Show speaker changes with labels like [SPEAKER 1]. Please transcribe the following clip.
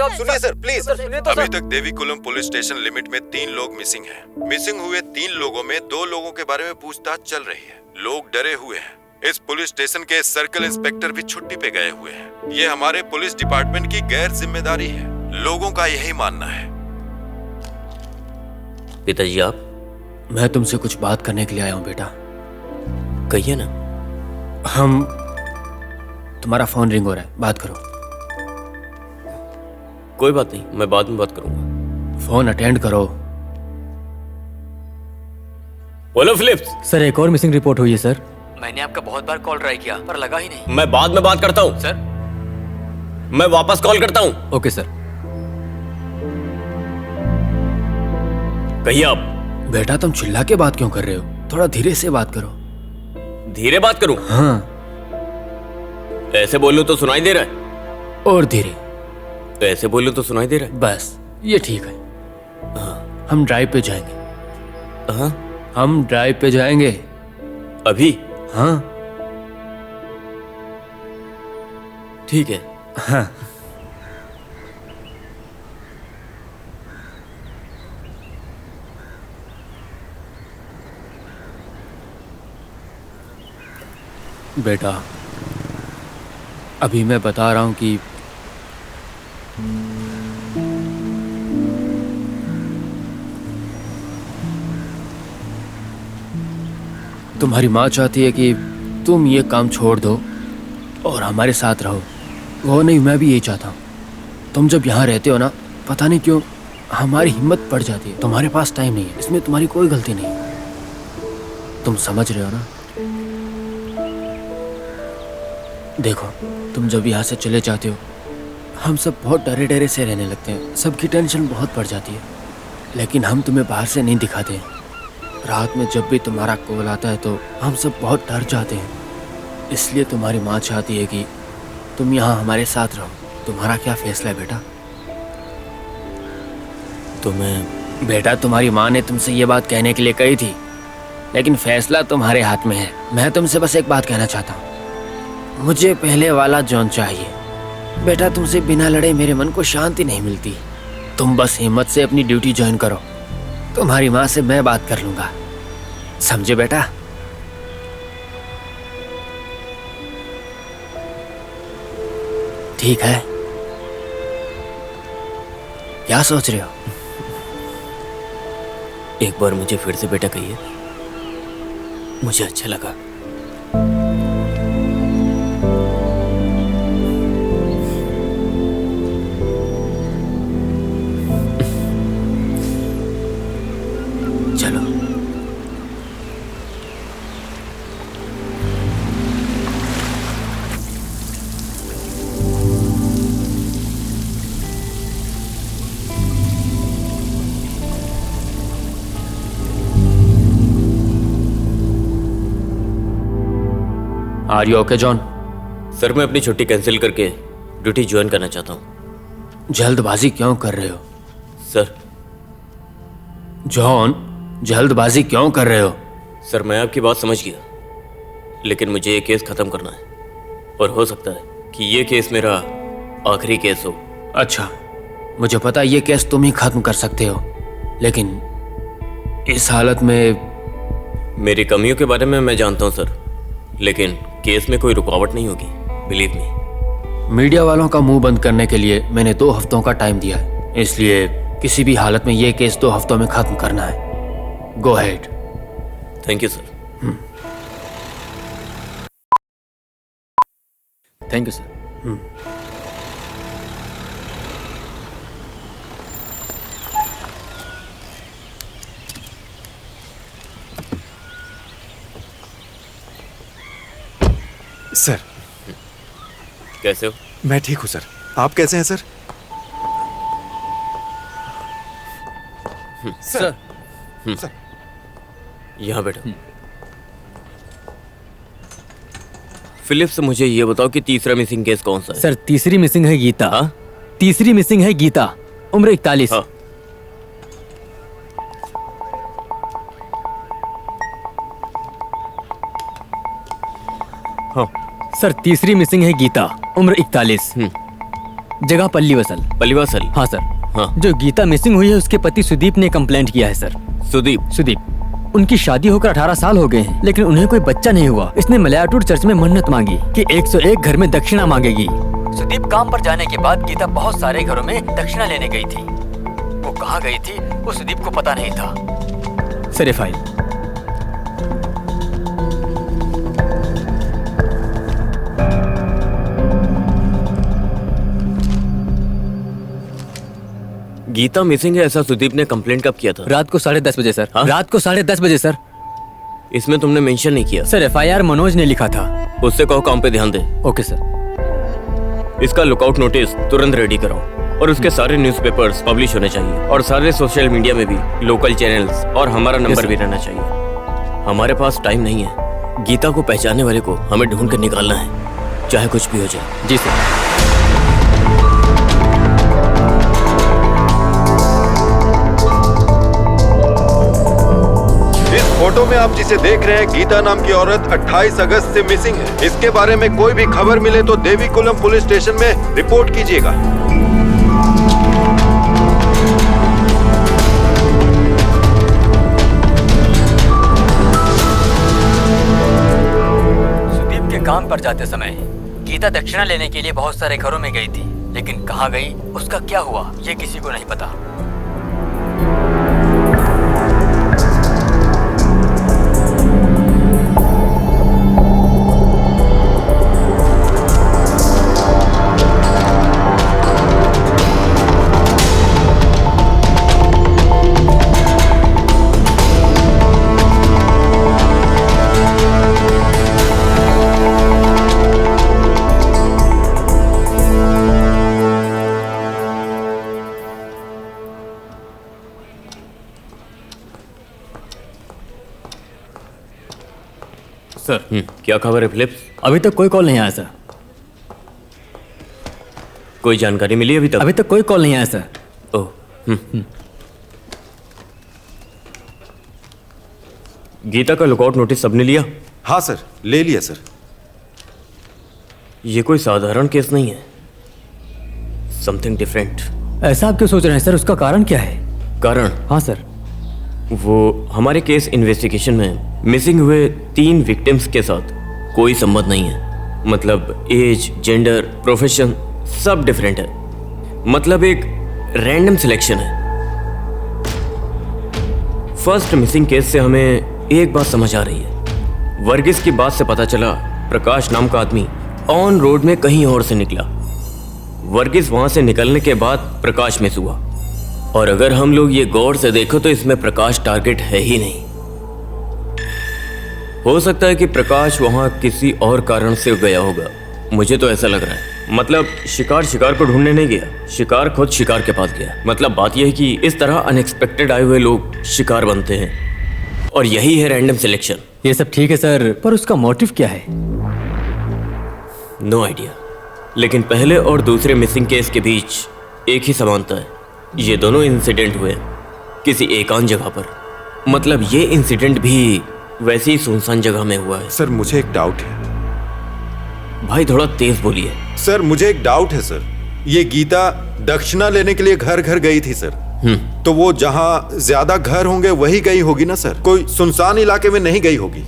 [SPEAKER 1] जाओ।
[SPEAKER 2] सुनिए sir please.
[SPEAKER 1] सुनिए तो
[SPEAKER 2] अभी
[SPEAKER 1] सर।
[SPEAKER 2] तक देवीकुलम पुलिस स्टेशन लिमिट में 3 लोग मिसिंग हैं। मिसिंग हुए 3 लोगों में 2 लोगों के बारे में पूछताछ चल रही है। लोग डरे हुए हैं। इस पुलिस स्टेशन के सर्कल इंस्पेक्टर भी छुट्टी पे गए हुए हैं। ये हमारे पुलिस डिपार्टमेंट की गैर जिम्मेदारी है। लोगों का यही मानना है।
[SPEAKER 3] पिताजी आप?
[SPEAKER 4] मैं तुमसे कुछ बात करने के लिए आया हूँ बेटा।
[SPEAKER 3] कहिए ना।
[SPEAKER 4] तुम्हारा फोन रिंग हो रहा है, बात करो।
[SPEAKER 3] कोई बात नहीं, मैं बाद में बात करूंगा।
[SPEAKER 4] फोन अटेंड करो।
[SPEAKER 3] बोलो फिलिप्स।
[SPEAKER 5] सर एक और मिसिंग रिपोर्ट हुई है सर।
[SPEAKER 1] मैंने आपका बहुत बार कॉल ट्राई किया पर लगा ही नहीं।
[SPEAKER 3] मैं बाद में बात करता हूँ
[SPEAKER 1] सर
[SPEAKER 3] मैं वापस कॉल करता हूँ।
[SPEAKER 5] Okay sir.
[SPEAKER 3] कहिए आप।
[SPEAKER 4] बेटा तुम चिल्ला के बात क्यों कर रहे हो? थोड़ा धीरे से बात करो।
[SPEAKER 3] धीरे बात करूं?
[SPEAKER 4] हाँ।
[SPEAKER 3] ऐसे बोलूं तो सुनाई दे रहा है?
[SPEAKER 4] और धीरे।
[SPEAKER 3] तो ऐसे बोलूं तो सुनाई दे रहा है?
[SPEAKER 4] बस ये ठीक है। हम ड्राइव पे जाएंगे।
[SPEAKER 3] हाँ?
[SPEAKER 4] हम ड्राइव पे जाएंगे
[SPEAKER 3] अभी?
[SPEAKER 4] हाँ।
[SPEAKER 3] ठीक है।
[SPEAKER 4] हाँ। बेटा अभी मैं बता रहा हूं कि तुम्हारी माँ चाहती है कि तुम ये काम छोड़ दो और हमारे साथ रहो। वो नहीं, मैं भी यही चाहता हूँ। तुम जब यहाँ रहते हो ना, पता नहीं क्यों हमारी हिम्मत पड़ जाती है। तुम्हारे पास टाइम नहीं है, इसमें तुम्हारी कोई गलती नहीं है। तुम समझ रहे हो ना? देखो तुम जब यहाँ से चले जाते हो हम सब बहुत डरे डरे से रहने लगते हैं। सबकी टेंशन बहुत बढ़ जाती है, लेकिन हम तुम्हें बाहर से नहीं दिखाते हैं। रात में जब भी तुम्हारा कॉल आता है तो हम सब बहुत डर जाते हैं। इसलिए तुम्हारी माँ चाहती है कि तुम यहाँ हमारे साथ रहो। तुम्हारा क्या फैसला है बेटा? बेटा तुम्हारी माँ ने तुमसे ये बात कहने के लिए कही थी, लेकिन फैसला तुम्हारे हाथ में है। मैं तुमसे बस एक बात कहना चाहता हूँ, मुझे पहले वाला जॉन चाहिए। बेटा तुमसे बिना लड़े मेरे मन को शांति नहीं मिलती। तुम बस हिम्मत से अपनी ड्यूटी ज्वाइन करो। तुम्हारी माँ से मैं बात कर लूंगा, समझे बेटा? ठीक है? क्या सोच रहे हो?
[SPEAKER 3] एक बार मुझे फिर से बेटा कहिए, मुझे अच्छा लगा।
[SPEAKER 4] चलो। Are you okay John?
[SPEAKER 3] Sir मैं अपनी छुट्टी कैंसिल करके ड्यूटी ज्वाइन करना चाहता हूँ।
[SPEAKER 4] जल्दबाजी क्यों कर रहे हो
[SPEAKER 3] सर?
[SPEAKER 4] जॉन जल्दबाजी क्यों कर रहे हो?
[SPEAKER 3] सर मैं आपकी बात समझ गया, लेकिन मुझे ये केस खत्म करना है और हो सकता है कि ये केस मेरा आखिरी केस हो।
[SPEAKER 4] अच्छा, मुझे पता है ये केस तुम ही खत्म कर सकते हो, लेकिन इस हालत में
[SPEAKER 3] मेरी कमियों के बारे में मैं जानता हूँ सर, लेकिन केस में कोई रुकावट नहीं होगी, बिलीव मी।
[SPEAKER 4] मीडिया वालों का मुंह बंद करने के लिए मैंने 2 हफ्तों का टाइम दिया है, इसलिए किसी भी हालत में ये केस 2 हफ्तों में खत्म करना है। Go ahead.
[SPEAKER 3] Thank you sir.
[SPEAKER 5] Thank you sir.
[SPEAKER 6] Sir
[SPEAKER 3] कैसे हो?
[SPEAKER 6] मैं ठीक हूँ सर, आप कैसे हैं सर?
[SPEAKER 5] सर
[SPEAKER 6] सर
[SPEAKER 3] यहाँ बैठो। फिलिप्स मुझे ये बताओ कि तीसरा मिसिंग केस कौन सा है?
[SPEAKER 5] सर तीसरी मिसिंग है गीता।
[SPEAKER 3] हाँ?
[SPEAKER 5] तीसरी मिसिंग है गीता, उम्र 41।
[SPEAKER 3] हाँ।
[SPEAKER 5] हाँ। सर तीसरी मिसिंग है गीता, उम्र 41। जगह पल्लीवासल।
[SPEAKER 3] पलिवासल।
[SPEAKER 5] हाँ सर।
[SPEAKER 3] हाँ।
[SPEAKER 5] जो गीता मिसिंग हुई है उसके पति सुदीप ने कंप्लेंट किया है सर। सुदीप उनकी शादी होकर 18 साल हो गए हैं, लेकिन उन्हें कोई बच्चा नहीं हुआ। इसने मलयाटूर चर्च में मन्नत मांगी कि 101 घर में दक्षिणा मांगेगी। सुदीप काम पर जाने के बाद गीता बहुत सारे घरों में दक्षिणा लेने गई थी। वो कहाँ गई थी वो सुदीप को पता नहीं था। सर ये फाइल।
[SPEAKER 3] गीता मिसिंग है ऐसा सुदीप ने कंप्लेंट कब किया था?
[SPEAKER 5] रात को 10:30 बजे सर।
[SPEAKER 3] हाँ?
[SPEAKER 5] रात को 10:30 बजे सर।
[SPEAKER 3] इसमें तुमने मेंशन नहीं किया।
[SPEAKER 5] सर FIR मनोज ने लिखा था।
[SPEAKER 3] उससे कहो काम पे ध्यान दे।
[SPEAKER 5] Okay sir.
[SPEAKER 3] इसका लुकआउट नोटिस तुरंत रेडी कराओ और उसके सारे न्यूज़पेपर्स पब्लिश होने चाहिए और सारे सोशल मीडिया में भी लोकल चैनल्स और हमारा नंबर भी रहना चाहिए। हमारे पास टाइम नहीं है। गीता को पहचानने वाले को हमें ढूंढ कर निकालना है, चाहे कुछ भी हो जाए।
[SPEAKER 5] जी सर।
[SPEAKER 2] फोटो में आप जिसे देख रहे हैं गीता नाम की औरत 28 अगस्त से मिसिंग है। इसके बारे में कोई भी खबर मिले तो देवीकुलम पुलिस स्टेशन में रिपोर्ट कीजिएगा।
[SPEAKER 5] सुदीप के काम पर जाते समय गीता दक्षिणा लेने के लिए बहुत सारे घरों में गई थी, लेकिन कहाँ गई, उसका क्या हुआ, ये किसी को नहीं पता। सर
[SPEAKER 3] क्या खबर है फिलिप्स?
[SPEAKER 5] अभी तक कोई कॉल नहीं आया सर।
[SPEAKER 3] कोई जानकारी मिली अभी तक?
[SPEAKER 5] अभी तक कोई कॉल नहीं आया सर।
[SPEAKER 3] ओह। गीता का लुकआउट नोटिस सबने लिया?
[SPEAKER 2] हाँ सर, ले लिया सर।
[SPEAKER 3] ये कोई साधारण केस नहीं है, समथिंग डिफरेंट।
[SPEAKER 5] ऐसा आप क्यों सोच रहे हैं सर, उसका कारण क्या है?
[SPEAKER 3] कारण?
[SPEAKER 5] हाँ सर।
[SPEAKER 3] वो हमारे केस इन्वेस्टिगेशन में मिसिंग हुए 3 विक्टिम्स के साथ कोई संबंध नहीं है। मतलब एज, जेंडर, प्रोफेशन सब डिफरेंट है। मतलब एक रैंडम सिलेक्शन है। फर्स्ट मिसिंग केस से हमें एक बात समझ आ रही है। वर्गीस की बात से पता चला प्रकाश नाम का आदमी ऑन रोड में कहीं और से निकला। वर्गीस वहां से निकलने के बाद प्रकाश मिस हुआ। और अगर हम लोग ये गौर से देखो तो इसमें प्रकाश टारगेट है ही नहीं। हो सकता है कि प्रकाश वहां किसी और कारण से गया होगा। मुझे तो ऐसा लग रहा है। मतलब शिकार शिकार को ढूंढने नहीं गया, शिकार खुद शिकार के पास गया। मतलब बात यह है कि इस तरह अनएक्सपेक्टेड आए हुए लोग शिकार बनते हैं और यही है रैंडम सिलेक्शन।
[SPEAKER 5] ये सब ठीक है सर, पर उसका मोटिव क्या है?
[SPEAKER 3] No idea. लेकिन पहले और दूसरे मिसिंग केस के बीच एक ही समानता है। ये दोनों इंसिडेंट हुए किसी एकांत जगह पर। मतलब ये इंसिडेंट भी वैसी ही सुनसान जगह में हुआ है।
[SPEAKER 2] सर मुझे एक डाउट है।
[SPEAKER 3] भाई थोड़ा तेज बोलिए।
[SPEAKER 2] सर मुझे एक डाउट है सर। ये गीता दक्षिणा लेने के लिए घर घर गई थी सर। तो वो जहाँ ज्यादा घर होंगे वही गई होगी ना सर, कोई सुनसान इलाके में नहीं गई होगी।